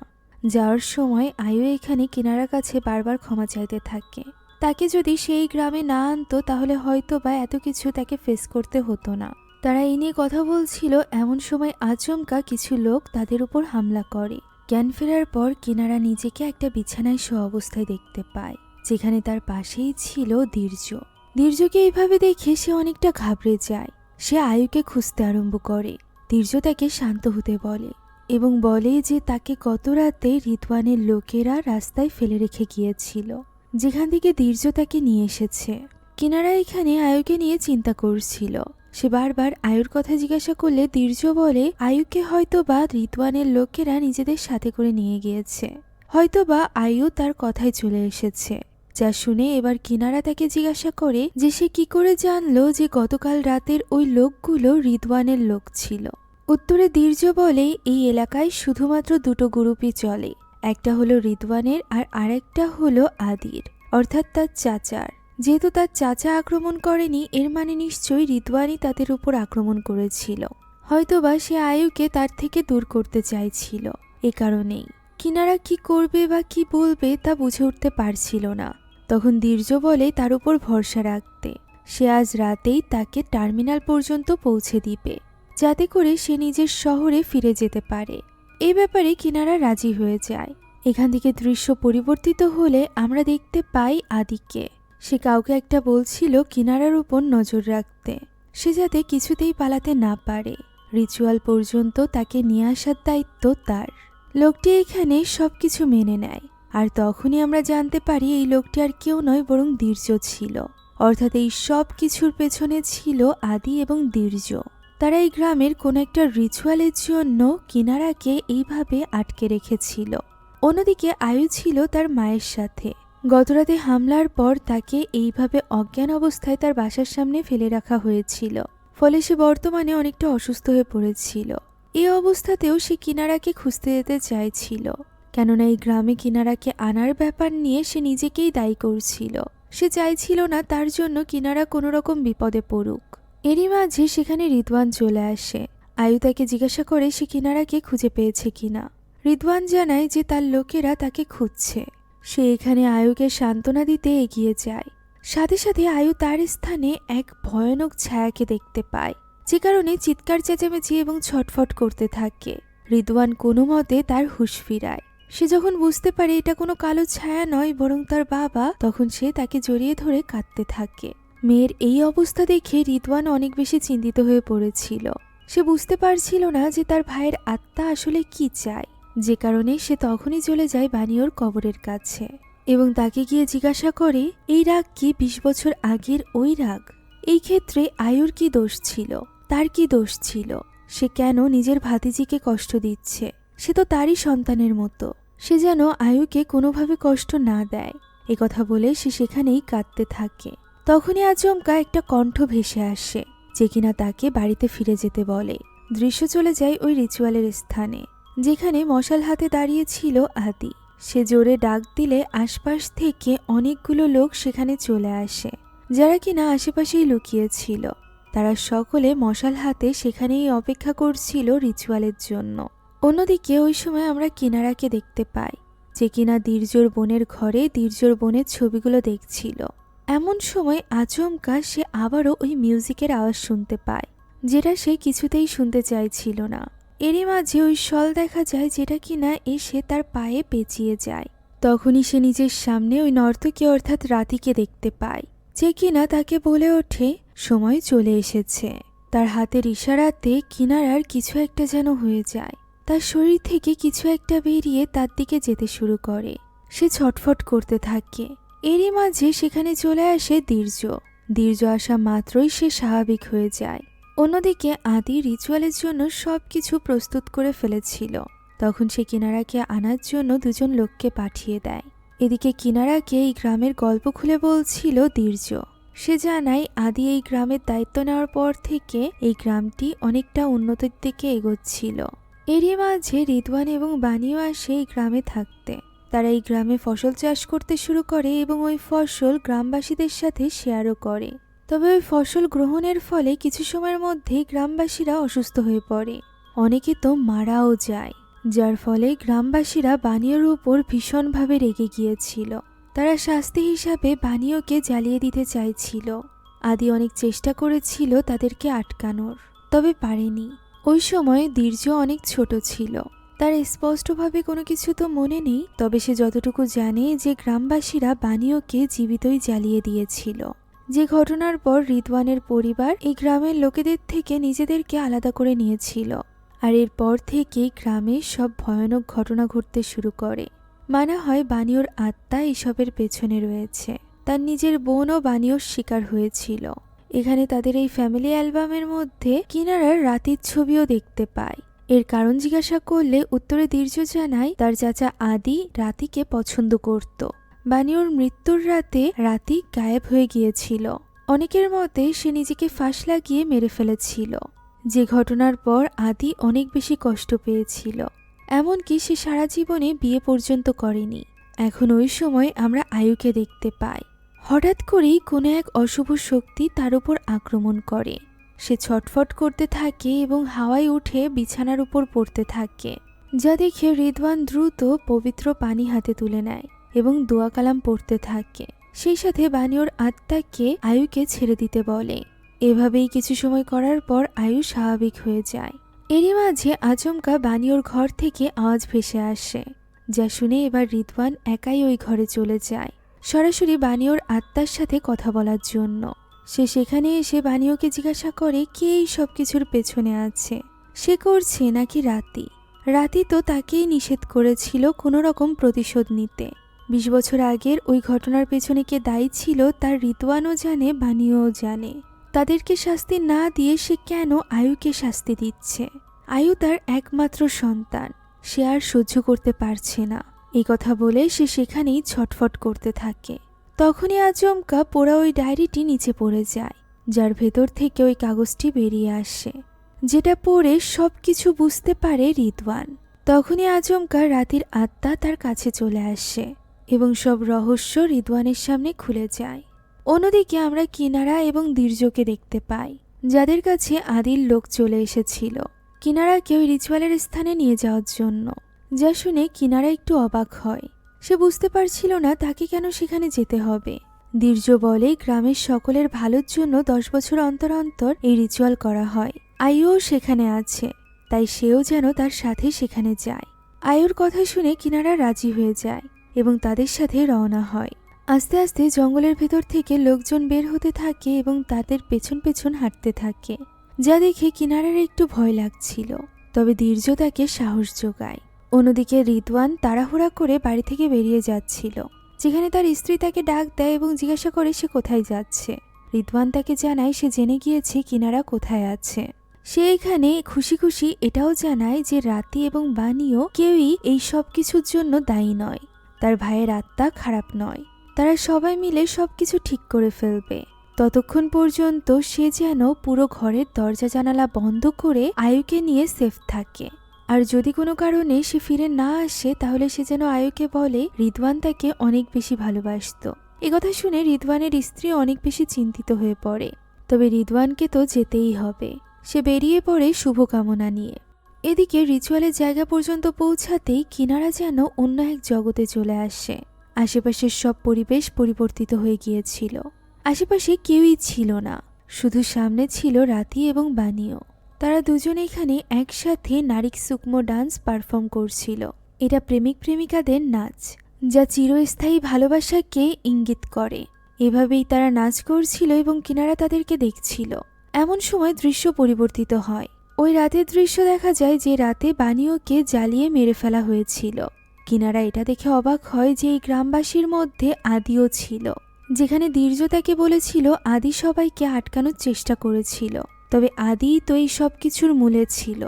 যাওয়ার সময় আয়ু এখানে কিনারার কাছে বারবার ক্ষমা চাইতে থাকে। তাকে যদি সেই গ্রামে না আনতো তাহলে হয়তো বা এত কিছু তাকে ফেস করতে হতো না। তারা এই নিয়ে কথা বলছিল, এমন সময় আচমকা কিছু লোক তাদের উপর হামলা করে। জ্ঞান ফেরার পর কিনারা নিজেকে একটা বিছানায় শোয়া অবস্থায় দেখতে পায়, যেখানে তার পাশেই ছিল দীর্ঘ। দীর্ঘকে এইভাবে দেখে সে অনেকটা ঘাবড়ে যায়। সে আয়ুকে খুঁজতে আরম্ভ করে। দীর্ঘ তাকে শান্ত হতে বলে এবং বলে যে তাকে গত রাতে রিদওয়ানের লোকেরা রাস্তায় ফেলে রেখে গিয়েছিল, যেখান থেকে দীর্ঘ তাকে নিয়ে এসেছে। কিনারা এখানে আয়ুকে নিয়ে চিন্তা করছিল। সে বারবার আয়ুর কথা জিজ্ঞাসা করলে দীর্ঘ বলে আয়ুকে হয়তোবা রিদওয়ানের লোকেরা নিজেদের সাথে করে নিয়ে গিয়েছে, হয়তোবা আয়ু তার কথায় চলে এসেছে। যা শুনে এবার কিনারা তাকে জিজ্ঞাসা করে যে সে কি করে জানলো যে গতকাল রাতের ওই লোকগুলো রিদওয়ানের লোক ছিল। উত্তরে দীর্ঘ বলে এই এলাকায় শুধুমাত্র দুটো গ্রুপই চলে, একটা হলো রিদওয়ানের আর আরেকটা হলো আদির, অর্থাৎ তার চাচার। যেহেতু তার চাচা আক্রমণ করেনি এর মানে নিশ্চয়ই রিদওয়ানই তাদের উপর আক্রমণ করেছিল, হয়তোবা সে আয়ুকে তার থেকে দূর করতে চাইছিল। এ কারণেই কিনারা কি করবে বা কি বলবে তা বুঝে উঠতে পারছিল না। তখন দীর্ঘ বলে তার উপর ভরসা রাখতে। সে আজ রাতেই তাকে টার্মিনাল পর্যন্ত পৌঁছে দিবে, যাতে করে সে নিজের শহরে ফিরে যেতে পারে। এই ব্যাপারে কিনারা রাজি হয়ে যায়। এখান থেকে দৃশ্য পরিবর্তিত হলে আমরা দেখতে পাই আদিকে। সে কাউকে একটা বলছিল কিনারার উপর নজর রাখতে, সে যাতে কিছুতেই পালাতে না পারে। রিচুয়াল পর্যন্ত তাকে নিয়ে আসার দায়িত্ব তার। লোকটি এখানে সবকিছু মেনে নেয়, আর তখনই আমরা জানতে পারি এই লোকটি আর কেউ নয় বরং দীর্ঘ ছিল। অর্থাৎ এই সব কিছুর পেছনে ছিল আদি এবং দীর্ঘ। তারা এই গ্রামের কোনো একটা রিচুয়ালের জন্য কিনারাকে এইভাবে আটকে রেখেছিল। অন্যদিকে আয়ু ছিল তার মায়ের সাথে। গতরাতে হামলার পর তাকে এইভাবে অজ্ঞান অবস্থায় তার বাসার সামনে ফেলে রাখা হয়েছিল, ফলে সে বর্তমানে অনেকটা অসুস্থ হয়ে পড়েছিল। এই অবস্থাতেও সে কিনারাকে খুঁজতে যেতে চাইছিল, কেননা এই গ্রামে কিনারাকে আনার ব্যাপার নিয়ে সে নিজেকেই দায়ী করছিল। সে চাইছিল না তার জন্য কিনারা কোনো রকম বিপদে পড়ুক। এরই মাঝে সেখানে রিদওয়ান চলে আসে। আয়ু তাকে জিজ্ঞাসা করে সে কিনারাকে খুঁজে পেয়েছে কিনা। রিদওয়ান জানায় যে তার লোকেরা তাকে খুঁজছে। সে এখানে আয়ুকে সান্ত্বনা দিতে এগিয়ে যায়। সাথে সাথে আয়ু তার স্থানে এক ভয়ানক ছায়াকে দেখতে পায়, যে কারণে চিৎকার চেঁচামেচি এবং ছটফট করতে থাকে। রিদওয়ান কোনো মতে তার হুঁশ ফিরায়। সে যখন বুঝতে পারে এটা কোনো কালো ছায়া নয় বরং তার বাবা, তখন সে তাকে জড়িয়ে ধরে কাঁদতে থাকে। মেয়ের এই অবস্থা দেখে রিদওয়ান অনেক বেশি চিন্তিত হয়ে পড়েছিল। সে বুঝতে পারছিল না যে তার ভাইয়ের আত্মা আসলে কি চায়, যে কারণে সে তখনই চলে যায় বানিওর কবরের কাছে এবং তাকে গিয়ে জিজ্ঞাসা করে এই রাগ কি 20 বছর আগের ওই রাগ? এই ক্ষেত্রে আয়ুর কি দোষ ছিল? তার কি দোষ ছিল? সে কেন নিজের ভাতিজিকে কষ্ট দিচ্ছে? সে তো তারই সন্তানের মতো। সে যেন আয়ুকে কোনোভাবে কষ্ট না দেয়। কথা বলে সে সেখানেই কাঁদতে থাকে। তখনই আচমকা একটা কণ্ঠ ভেসে আসে, যে কিনা তাকে বাড়িতে ফিরে যেতে বলে। দৃশ্য চলে যায় ওই রিচুয়ালের স্থানে, যেখানে মশাল হাতে দাঁড়িয়ে ছিল আদি। সে জোরে ডাক দিলে আশপাশ থেকে অনেকগুলো লোক সেখানে চলে আসে, যারা কিনা আশেপাশেই লুকিয়েছিল। তারা সকলে মশাল হাতে সেখানেই অপেক্ষা করছিল রিচুয়ালের জন্য। অন্যদিকে ওই সময় আমরা কিনারাকে দেখতে পাই, যে কিনা দীর্ঘর বোনের ঘরে দীর্ঘর বোনের ছবিগুলো দেখছিল। এমন সময় আচমকা সে আবারও ওই মিউজিকের আওয়াজ শুনতে পায়, যেটা সে কিছুতেই শুনতে চাইছিল না। এরই মাঝে ওই শল দেখা যায়, যেটা কিনা এসে তার পায়ে পেঁচিয়ে যায়। তখনই সে নিজের সামনে ওই নর্তকী অর্থাৎ রাতিকে দেখতে পায়, যে কিনা তাকে বলে ওঠে সময় চলে এসেছে। তার হাতের ইশারাতে কিনারার কিছু একটা যেন হয়ে যায়। তার শরীর থেকে কিছু একটা বেরিয়ে তার দিকে যেতে শুরু করে। সে ছটফট করতে থাকে। এরই মাঝে সেখানে চলে আসে দীর্ঘ আসা মাত্রই সে স্বাভাবিক হয়ে যায়। অন্যদিকে আদি রিচুয়ালের জন্য সবকিছু প্রস্তুত করে ফেলেছিল। তখন সে কিনারাকে আনার জন্য দুজন লোককে পাঠিয়ে দেয়। এদিকে কিনারাকে এই গ্রামের গল্প খুলে বলছিল দীর্ঘ। সে জানায় আদি এই গ্রামের দায়িত্ব নেওয়ার পর থেকে এই গ্রামটি অনেকটা উন্নতির দিকে এগোচ্ছিল। এরই মাঝে রিদওয়ান এবং বানিও আসে এই গ্রামে থাকতে। তারা এই গ্রামে ফসল চাষ করতে শুরু করে এবং ওই ফসল গ্রামবাসীদের সাথে শেয়ারও করে। তবে ওই ফসল গ্রহণের ফলে কিছু সময়ের মধ্যেই গ্রামবাসীরা অসুস্থ হয়ে পড়ে। অনেকে তো মারাও যায়, যার ফলে গ্রামবাসীরা বানিওর উপর ভীষণভাবে রেগে গিয়েছিল। তারা শাস্তি হিসাবে বানিওকে জ্বালিয়ে দিতে চাইছিল। আদি অনেক চেষ্টা করেছিল তাদেরকে আটকানোর, তবে পারেনি। ওই সময় দীর্ঘ অনেক ছোট ছিল, তার স্পষ্টভাবে কোনো কিছু তো মনে নেই। তবে সে যতটুকু জানে যে গ্রামবাসীরা বানিওকে জীবিতই জ্বালিয়ে দিয়েছিল, যে ঘটনার পর রিদওয়ানের পরিবার এই গ্রামের লোকেদের থেকে নিজেদেরকে আলাদা করে নিয়েছিল। আর এরপর থেকেই গ্রামে সব ভয়ানক ঘটনা ঘটতে শুরু করে। মানা হয় বানিওর আত্মা এসবের পেছনে রয়েছে। তার নিজের বোনও বানিওর শিকার হয়েছিল। এখানে তাদের এই ফ্যামিলি অ্যালবামের মধ্যে কিনারার রাতের ছবিও দেখতে পায়। এর কারণ জিজ্ঞাসা করলে উত্তরে দীর্ঘ জানায় তার চাচা আদি রাতিকে পছন্দ করত। বানিওর মৃত্যুর রাতে রাতি গায়েব হয়ে গিয়েছিল। অনেকের মতে সে নিজেকে ফাঁস লাগিয়ে মেরে ফেলেছিল, যে ঘটনার পর আদি অনেক বেশি কষ্ট পেয়েছিল। এমনকি সে সারা জীবনে বিয়ে পর্যন্ত করেনি। এখন ওই সময় আমরা আয়ুকে দেখতে পাই। হঠাৎ করেই কোনো এক অশুভ শক্তি তার উপর আক্রমণ করে। সে ছটফট করতে থাকে এবং হাওয়ায় উঠে বিছানার উপর পড়তে থাকে, যা দেখে রিদওয়ান দ্রুত পবিত্র পানি হাতে তুলে নেয় এবং দোয়া কালাম পড়তে থাকে। সেই সাথে বানিওর আত্মাকে আয়ুকে ছেড়ে দিতে বলে। এভাবেই কিছু সময় করার পর আয়ু স্বাভাবিক হয়ে যায়। এরই মাঝে আচমকা বানিওর ঘর থেকে আওয়াজ ভেসে আসে, যা শুনে এবার রিদওয়ান একাই ওই ঘরে চলে যায়, সরাসরি বানিওর আত্মার সাথে কথা বলার জন্য। সে সেখানে এসে বানিওকে জিজ্ঞাসা করে কে এই সব কিছুর পেছনে আছে, সে করছে নাকি রাতি। রাতি তো তাকেই নিষেধ করেছিল কোনো রকম প্রতিশোধ নিতে। 20 বছর আগের ওই ঘটনার পেছনে কে দায়ী ছিল তার রিদওয়ানও জানে, বানিও জানে। তাদেরকে শাস্তি না দিয়ে সে কেন আয়ুকে শাস্তি দিচ্ছে? আয়ু তার একমাত্র সন্তান, সে আর সহ্য করতে পারছে না। এই কথা বলে সে সেখানেই ছটফট করতে থাকে। তখনই আচমকা পোড়া ওই ডায়েরিটি নিচে পড়ে যায়, যার ভেতর থেকে ওই কাগজটি বেরিয়ে আসে, যেটা পড়ে সবকিছু বুঝতে পারে রিদওয়ান। তখনই আচমকা রাতির আত্মা তার কাছে চলে আসে এবং সব রহস্য রিদওয়ানের সামনে খুলে যায়। অন্যদিকে আমরা কিনারা এবং দীর্ঘকে দেখতে পাই, যাদের কাছে আদির লোক চলে এসেছিল কিনারাকে ওই রিচুয়ালের স্থানে নিয়ে যাওয়ার জন্য। যা শুনে কিনারা একটু অবাক হয়। সে বুঝতে পারছিল না তাকে কেন সেখানে যেতে হবে। দীর্ঘ বলে গ্রামের সকলের ভালোর জন্য 10 বছর অন্তর অন্তর এই রিচুয়াল করা হয়। আয়ুও সেখানে আছে, তাই সেও যেন তার সাথে সেখানে যায়। আয়ুর কথা শুনে কিনারা রাজি হয়ে যায় এবং তাদের সাথে রওনা হয়। আস্তে আস্তে জঙ্গলের ভেতর থেকে লোকজন বের হতে থাকে এবং তাদের পেছন পেছন হাঁটতে থাকে, যা দেখে কিনারার একটু ভয় লাগছিল, তবে ধীর্য তাকে সাহস যোগায়। অন্যদিকে রিদওয়ান তাড়াহুড়া করে বাড়ি থেকে বেরিয়ে যাচ্ছিল, যেখানে তার স্ত্রী তাকে ডাক দেয় এবং জিজ্ঞাসা করে সে কোথায় যাচ্ছে। রিদওয়ান তাকে জানায় সে জেনে গিয়েছে কিনারা কোথায় আছে। সে এখানে খুশি খুশি এটাও জানায় যে রাতি এবং বানিও কেউই এই সব কিছুর জন্য দায়ী নয়। তার ভাইয়ের আত্মা খারাপ নয়, তারা সবাই মিলে সবকিছু ঠিক করে ফেলবে। ততক্ষণ পর্যন্ত সে যেন পুরো ঘরের দরজা জানালা বন্ধ করে আয়ুকে নিয়ে সেফ থাকে। আর যদি কোনো কারণে সে ফিরে না আসে তাহলে সে যেন আয়ুকে বলে রিদওয়ান তাকে অনেক বেশি ভালোবাসত। একথা শুনে রিদওয়ানের স্ত্রী অনেক বেশি চিন্তিত হয়ে পড়ে, তবে রিদওয়ানকে তো যেতেই হবে। সে বেরিয়ে পড়ে শুভকামনা নিয়ে। এদিকে রিচুয়ালের জায়গা পর্যন্ত পৌঁছাতেই কিনারা যেন অন্য এক জগতে চলে আসে। আশেপাশের সব পরিবেশ পরিবর্তিত হয়ে গিয়েছিল। আশেপাশে কেউই ছিল না, শুধু সামনে ছিল রাতি এবং বানিও। তারা দুজনে এখানে একসাথে নারী সুকমো ডান্স পারফর্ম করছিল। এটা প্রেমিক প্রেমিকাদের নাচ, যা চিরস্থায়ী ভালোবাসাকে ইঙ্গিত করে। এভাবেই তারা নাচ করছিল এবং কিনারা তাদেরকে দেখছিল। এমন সময় দৃশ্য পরিবর্তিত হয়। ওই রাতের দৃশ্য দেখা যায় যে রাতে বানিওকে জ্বালিয়ে মেরে ফেলা হয়েছিল। কিনারা এটা দেখে অবাক হয় যে এই গ্রামবাসীর মধ্যে আদিও ছিল, যেখানে ধীর্য তাকে বলেছিল আদি সবাইকে আটকানোর চেষ্টা করেছিল, তবে আদি তো এই সব কিছুর মূলে ছিল।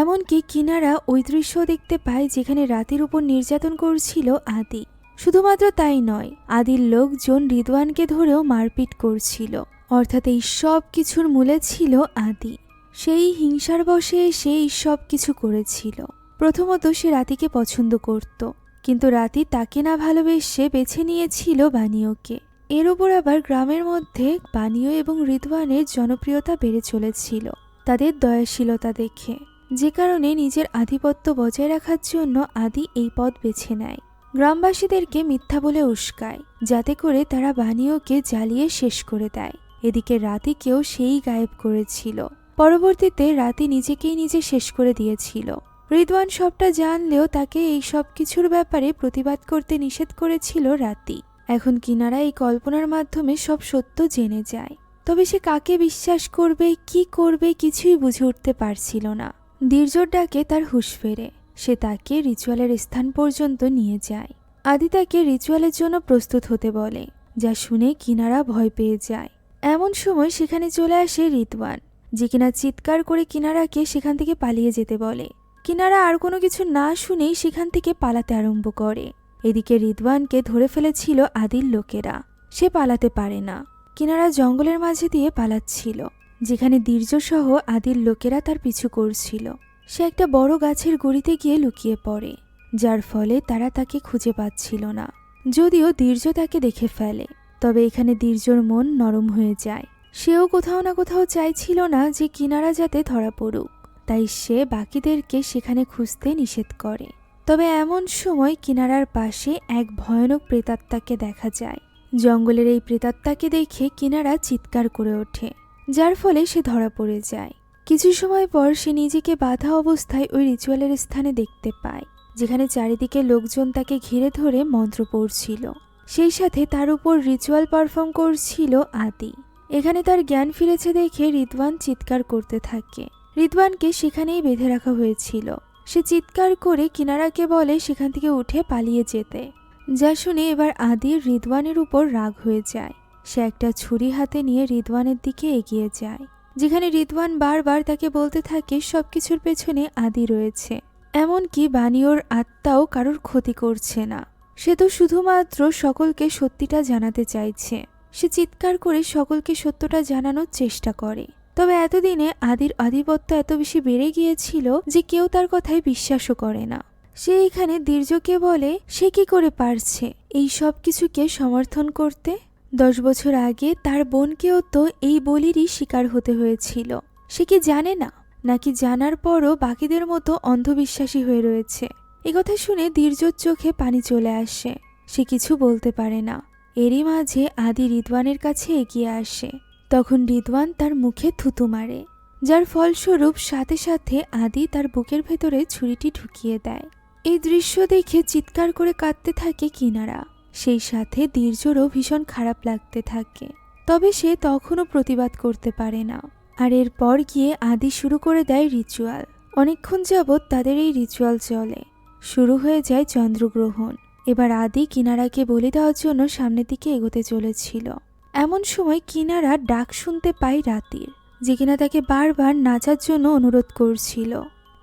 এমনকি কিনারা ওই দৃশ্য দেখতে পায় যেখানে রাতের উপর নির্যাতন করছিল আদি। শুধুমাত্র তাই নয়, আদির লোকজন রিদওয়ানকে ধরেও মারপিট করছিল, অর্থাৎ এই সব কিছুর মূলে ছিল আদি। সেই হিংসার বশে সে এই সব কিছু করেছিল। প্রথমত সে রাতিকে পছন্দ করত, কিন্তু রাতি তাকে না ভালোবেসে বেছে নিয়েছিল বানিওকে। এর উপর আবার গ্রামের মধ্যে বানিও এবং রিদওয়ানের জনপ্রিয়তা বেড়ে চলেছিল তাদের দয়াশীলতা দেখে, যে কারণে নিজের আধিপত্য বজায় রাখার জন্য আদি এই পথ বেছে নেয়। গ্রামবাসীদেরকে মিথ্যা বলে উস্কায়, যাতে করে তারা বানিওকে জ্বালিয়ে শেষ করে দেয়। এদিকে রাতিকেও সেই গায়েব করেছিল। পরবর্তীতে রাতি নিজেকেই নিজে শেষ করে দিয়েছিল। রিদওয়ান সবটা জানলেও তাকে এই সব কিছুর ব্যাপারে প্রতিবাদ করতে নিষেধ করেছিল রাতি। এখন কিনারা এই কল্পনার মাধ্যমে সব সত্য জেনে যায়, তবে সে কাকে বিশ্বাস করবে, কি করবে কিছুই বুঝে উঠতে পারছিল না। ধীর্যর ডাকে তার হুঁশ ফেরে। সে তাকে রিচুয়ালের স্থান পর্যন্ত নিয়ে যায়। আদি তাকে রিচুয়ালের জন্য প্রস্তুত হতে বলে, যা শুনে কিনারা ভয় পেয়ে যায়। এমন সময় সেখানে চলে আসে রিদওয়ান, যে কিনা চিৎকার করে কিনারাকে সেখান থেকে পালিয়ে যেতে বলে। কিনারা আর কোনো কিছু না শুনেই সেখান থেকে পালাতে আরম্ভ করে। এদিকে রিদওয়ানকে ধরে ফেলেছিল আদির লোকেরা। সে পালাতে পারে না। কিনারা জঙ্গলের মাঝে দিয়ে পালাচ্ছিল, যেখানে ধীর্যসহ আদির লোকেরা তার পিছু করছিল। সে একটা বড় গাছের গুড়িতে গিয়ে লুকিয়ে পড়ে, যার ফলে তারা তাকে খুঁজে পাচ্ছিল না। যদিও ধীর্য তাকে দেখে ফেলে, তবে এখানে ধীর্যর মন নরম হয়ে যায়। সেও কোথাও না কোথাও চাইছিল না যে কিনারা যাতে ধরা পড়ুক, তাই সে বাকিদেরকে সেখানে খুঁজতে নিষেধ করে। তবে এমন সময় কিনারার পাশে এক ভয়ানক প্রেতাত্মাকে দেখা যায়। জঙ্গলের এই প্রেতাত্মাকে দেখে কিনারা চিৎকার করে ওঠে, যার ফলে সে ধরা পড়ে যায়। কিছু সময় পর সে নিজেকে বাধা অবস্থায় ওই রিচুয়ালের স্থানে দেখতে পায়, যেখানে চারিদিকে লোকজন তাকে ঘিরে ধরে মন্ত্র পড়ছিল। সেই সাথে তার উপর রিচুয়াল পারফর্ম করছিল আদি। এখানে তার জ্ঞান ফিরেছে দেখে রিদওয়ান চিৎকার করতে থাকে। রিদওয়ানকে সেখানেই বেঁধে রাখা হয়েছিল। সে চিৎকার করে কিনারাকে বলে সেখান থেকে উঠে পালিয়ে যেতে, যা শুনে এবার আদির রিদওয়ানের উপর রাগ হয়ে যায়। সে একটা ছুরি হাতে নিয়ে রিদওয়ানের দিকে এগিয়ে যায়, যেখানে রিদওয়ান বারবার তাকে বলতে থাকে সবকিছুর পেছনে আদি রয়েছে, এমনকি বানিওর আত্মাও কারোর ক্ষতি করছে না। সে তো শুধুমাত্র সকলকে সত্যিটা জানাতে চাইছে। সে চিৎকার করে সকলকে সত্যটা জানানোর চেষ্টা করে, তবে এতদিনে আদির আধিপত্য এত বেশি বেড়ে গিয়েছিল যে কেউ তার কথায় বিশ্বাসও করে না। সে এখানে ধীর্যকে বলে সে কি করে পারছে এই সব কিছুকে সমর্থন করতে। 10 বছর আগে তার বোনকেও তো এই বলিরই শিকার হতে হয়েছিল। সে কি জানে না, নাকি জানার পরও বাকিদের মতো অন্ধবিশ্বাসী হয়ে রয়েছে? একথা শুনে ধীর্যর চোখে পানি চলে আসে। সে কিছু বলতে পারে না। এরই মাঝে আদি রিদওয়ানের কাছে এগিয়ে আসে। তখন রিদওয়ান তার মুখে থুতু মারে, যার ফলস্বরূপ সাথে সাথে আদি তার বুকের ভেতরে ছুরিটি ঢুকিয়ে দেয়। এই দৃশ্য দেখে চিৎকার করে কাঁদতে থাকে কিনারা। সেই সাথে দীর্ঘরও ভীষণ খারাপ লাগতে থাকে, তবে সে তখনও প্রতিবাদ করতে পারে না। আর এরপর গিয়ে আদি শুরু করে দেয় রিচুয়াল। অনেকক্ষণ যাবৎ তাদের এই রিচুয়াল চলে। শুরু হয়ে যায় চন্দ্রগ্রহণ। এবার আদি কিনারাকে বলে দেওয়ার জন্য সামনের দিকে এগোতে চলেছিল। এমন সময় কিনারা ডাক শুনতে পায় রাতির, যে কিনা তাকে বারবার নাচার জন্য অনুরোধ করছিল।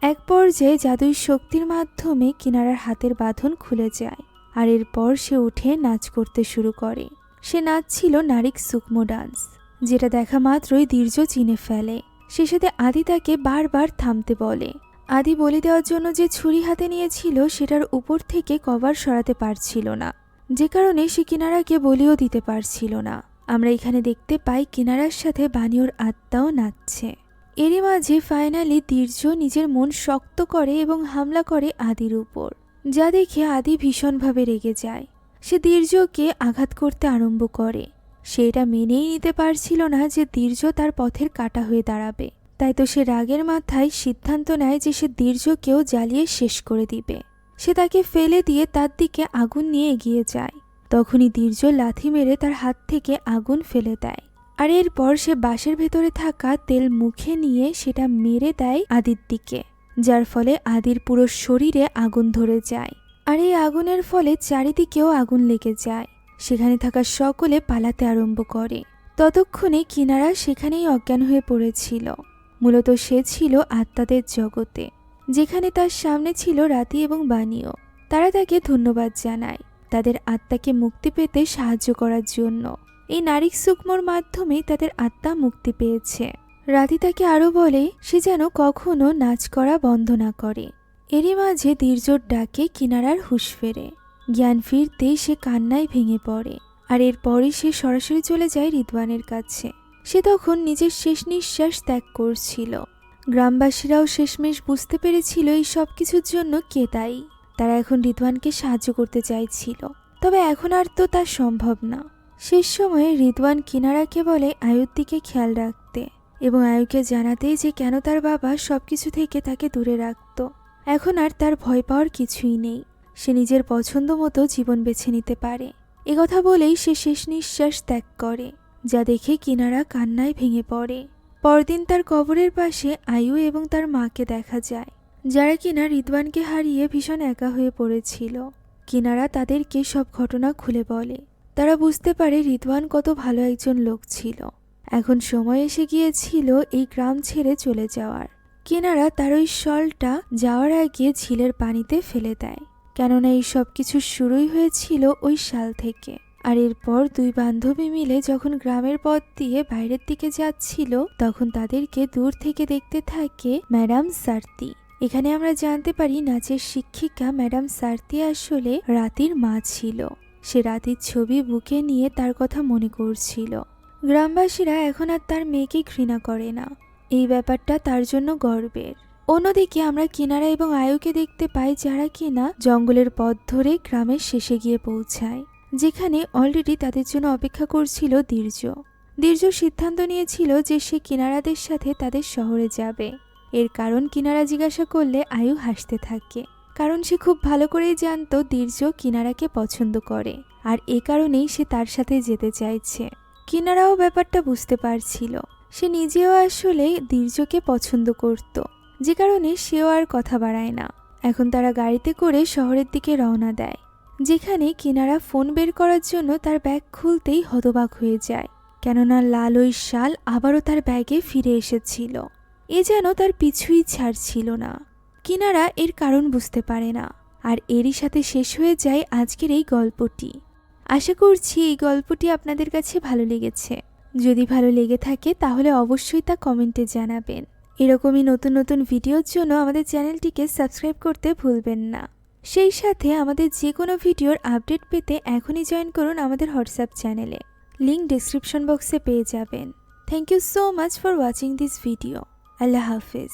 এক পর্যায়ে জাদুই শক্তির মাধ্যমে কিনারার হাতের বাঁধন খুলে যায়, আর এরপর সে উঠে নাচ করতে শুরু করে। সে নাচ ছিল নারীক সুকমো ডান্স, যেটা দেখা মাত্রই দীর্ঘ চিনে ফেলে। সে সাথে আদি তাকে বারবার থামতে বলে। আদি বলে দেওয়ার জন্য যে ছুরি হাতে নিয়েছিল সেটার উপর থেকে কভার সরাতে পারছিল না, যে কারণে সে কিনারাকে বলিও দিতে পারছিল না। আমরা এখানে দেখতে পাই কিনারার সাথে বানিওর আত্মাও নাচছে। এরই মাঝে ফাইনালি দীর্ঘ নিজের মন শক্ত করে এবং হামলা করে আদির উপর, যা দেখে আদি ভীষণভাবে রেগে যায়। সে দীর্ঘকে আঘাত করতে আরম্ভ করে। সে এটা মেনেই নিতে পারছিল না যে দীর্ঘ তার পথের কাঁটা হয়ে দাঁড়াবে। তাই তো সে রাগের মাথায় সিদ্ধান্ত নেয় যে সে দীর্ঘকেও জ্বালিয়ে শেষ করে দিবে। সে তাকে ফেলে দিয়ে তার দিকে আগুন নিয়ে এগিয়ে যায়। তখনই দীর্ঘ লাথি মেরে তার হাত থেকে আগুন ফেলে দেয়, আর এরপর সে বাঁশের ভেতরে থাকা তেল মুখে নিয়ে সেটা মেরে দেয় আদির দিকে, যার ফলে আদির পুরো শরীরে আগুন ধরে যায়। আর এই আগুনের ফলে চারিদিকেও আগুন লেগে যায়। সেখানে থাকা সকলে পালাতে আরম্ভ করে। ততক্ষণে কিনারা সেখানেই অজ্ঞান হয়ে পড়েছিল। মূলত সে ছিল আত্মাদের জগতে, যেখানে তার সামনে ছিল রাতি এবং বানিও। তারা তাকে ধন্যবাদ জানায় তাদের আত্মাকে মুক্তি পেতে সাহায্য করার জন্য। এই নারীক সুকমোর মাধ্যমেই তাদের আত্মা মুক্তি পেয়েছে। রাতি তাকে আরও বলে সে যেন কখনো নাচ করা বন্ধ না করে। এরই মাঝে দীর্ঘর ডাকে কিনারার হুঁশ ফেরে। জ্ঞান ফিরতেই সে কান্নায় ভেঙে পড়ে, আর এরপরই সে সরাসরি চলে যায় রিদওয়ানের কাছে। সে তখন নিজের শেষ নিঃশ্বাস ত্যাগ করছিল। গ্রামবাসীরাও শেষমেশ বুঝতে পেরেছিল এই সব কিছুর জন্য কে দায়ী। তারা এখন রিদওয়ানকে সাহায্য করতে চাইছিল, তবে এখন আর তো তা সম্ভব না। শেষ সময়ে রিদওয়ান কিনারাকে বলে আয়ুর দিকে খেয়াল রাখতে এবং আয়ুকে জানাতে যে কেন তার বাবা সবকিছু থেকে তাকে দূরে রাখত। এখন আর তার ভয় পাওয়ার কিছুই নেই। সে নিজের পছন্দ মতো জীবন বেছে নিতে পারে। একথা বলেই সে শেষ নিঃশ্বাস ত্যাগ করে, যা দেখে কিনারা কান্নায় ভেঙে পড়ে। পরদিন তার কবরের পাশে আয়ু এবং তার মাকে দেখা যায়, যারা কিনা রিদওয়ানকে হারিয়ে ভীষণ একা হয়ে পড়েছিল। কিনারা তাদেরকে সব ঘটনা খুলে বলে। তারা বুঝতে পারে রিদওয়ান কত ভালো একজন লোক ছিল। এখন সময় এসে গিয়েছিল এই গ্রাম ছেড়ে চলে যাওয়ার। কিনারা তার ওই শলটা যাওয়ার আগে ঝিলের পানিতে ফেলে দেয়, কেননা এই সব কিছু শুরুই হয়েছিল ওই শাল থেকে। আর এরপর দুই বান্ধবী মিলে যখন গ্রামের পথ দিয়ে বাইরের দিকে যাচ্ছিল, তখন তাদেরকে দূর থেকে দেখতে থাকে ম্যাডাম সার্তি। এখানে আমরা জানতে পারি নাচের শিক্ষিকা ম্যাডাম সার্তি আসলে রাতির মা ছিল। সে রাতির ছবি বুকে নিয়ে তার কথা মনে করছিল। গ্রামবাসীরা এখন আর তার মেয়েকে ঘৃণা করে না। এই ব্যাপারটা তার জন্য গর্বের। অন্যদিকে আমরা কিনারা এবং আয়ুকে দেখতে পাই, যারা কিনা জঙ্গলের পথ ধরে গ্রামের শেষে গিয়ে পৌঁছায়, যেখানে অলরেডি তাদের জন্য অপেক্ষা করছিল দীর্ঘ। দীর্ঘ সিদ্ধান্ত নিয়েছিল যে সে কিনারাদের সাথে তাদের শহরে যাবে। এর কারণ কিনারা জিজ্ঞাসা করলে আয়ু হাসতে থাকে, কারণ সে খুব ভালো করেই জানতো দীর্ঘ কিনারাকে পছন্দ করে, আর এ কারণেই সে তার সাথে যেতে চাইছে। কিনারাও ব্যাপারটা বুঝতে পারছিল। সে নিজেও আসলে দীর্ঘকে পছন্দ করত, যে কারণে সেও আর কথা বাড়ায় না। এখন তারা গাড়িতে করে শহরের দিকে রওনা দেয়, যেখানে কিনারা ফোন বের করার জন্য তার ব্যাগ খুলতেই হতবাক হয়ে যায়, কেননা লাল ওই শাল আবারও তার ব্যাগে ফিরে এসেছিল। এ যেন তার পিছুই ছাড়ছিল না। কিনারা এর কারণ বুঝতে পারে না। আর এরই সাথে শেষ হয়ে যায় আজকের এই গল্পটি। আশা করছি এই গল্পটি আপনাদের কাছে ভালো লেগেছে। যদি ভালো লেগে থাকে তাহলে অবশ্যই তা কমেন্টে জানাবেন। এরকমই নতুন নতুন ভিডিওর জন্য আমাদের চ্যানেলটিকে সাবস্ক্রাইব করতে ভুলবেন না। সেই সাথে আমাদের যে কোনো ভিডিওর আপডেট পেতে এখনই জয়েন করুন আমাদের হোয়াটসঅ্যাপ চ্যানেলে। লিংক ডেসক্রিপশন বক্সে পেয়ে যাবেন। Thank you so much for watching this video. আল্লাহ হাফেজ।